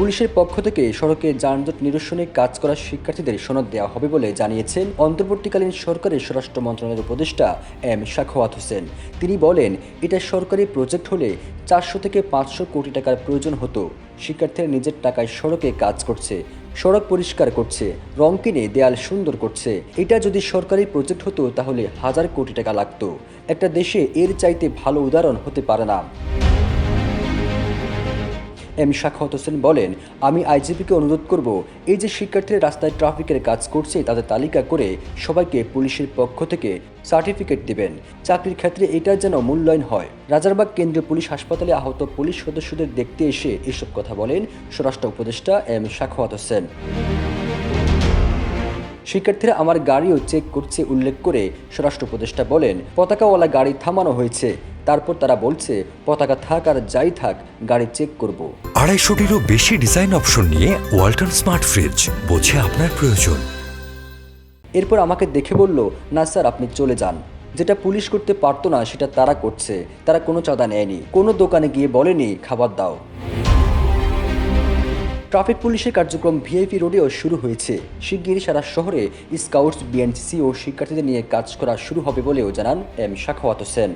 পুলিশের পক্ষ থেকে সড়কে যানজট নিরসনে কাজ করা শিক্ষার্থীদের সনদ দেওয়া হবে বলে জানিয়েছেন অন্তর্বর্তীকালীন সরকারের স্বরাষ্ট্র মন্ত্রণালয়ের উপদেষ্টা এম সাখাওয়াত হোসেন। তিনি বলেন, এটা সরকারি প্রজেক্ট হলে 400 থেকে 500 কোটি টাকার প্রয়োজন হতো। শিক্ষার্থীরা নিজের টাকায় সড়কে কাজ করছে, সড়ক পরিষ্কার করছে, রং কিনে দেয়াল সুন্দর করছে। এটা যদি সরকারি প্রজেক্ট হতো তাহলে 1000 কোটি টাকা লাগতো। একটা দেশে এর চাইতে ভালো উদাহরণ হতে পারে না। এম সাখাওয়াত হোসেন বলেন, আমি আইজিপিকে অনুরোধ করব, এই যে শিক্ষার্থীরা রাস্তায় ট্রাফিকের কাজ করছে তাদের তালিকা করে সবাইকে পুলিশের পক্ষ থেকে সার্টিফিকেট দিবেন। চাকরির ক্ষেত্রে এটার যেন মূল্যায়ন হয়। রাজারবাগ কেন্দ্রীয় পুলিশ হাসপাতালে আহত পুলিশ সদস্যদের দেখতে এসে এসব কথা বলেন স্বরাষ্ট্র উপদেষ্টা এম সাখাওয়াত হোসেন। শিক্ষার্থীরা আমার গাড়িও চেক করছে উল্লেখ করে স্বরাষ্ট্র উপদেষ্টা বলেন, পতাকাওয়ালা গাড়ি থামানো হয়েছে, তারপর তারা বলছে পতাকা থাক আর যাই থাক গাড়ি চেক করব। 250-টিরও বেশি ডিজাইন অপশন নিয়ে ওয়ালটন স্মার্ট ফ্রিজ, বোঝে আপনার প্রয়োজন। এরপর আমাকে দেখে বলল, না স্যার আপনি চলে যান। যেটা পুলিশ করতে পারতো না সেটা তারা করছে। তারা কোনো চাঁদা নেয়নি, কোনো দোকানে গিয়ে বলেনি খাবার দাও। ট্রাফিক পুলিশের কার্যক্রম ভিআইপি রোডেও শুরু হয়েছে। শিগগিরই সারা শহরে স্কাউটস, বিএনসিসি ও শিক্ষার্থীদের নিয়ে কাজ করা শুরু হবে বলেও জানান এম সাখাওয়াত হোসেন।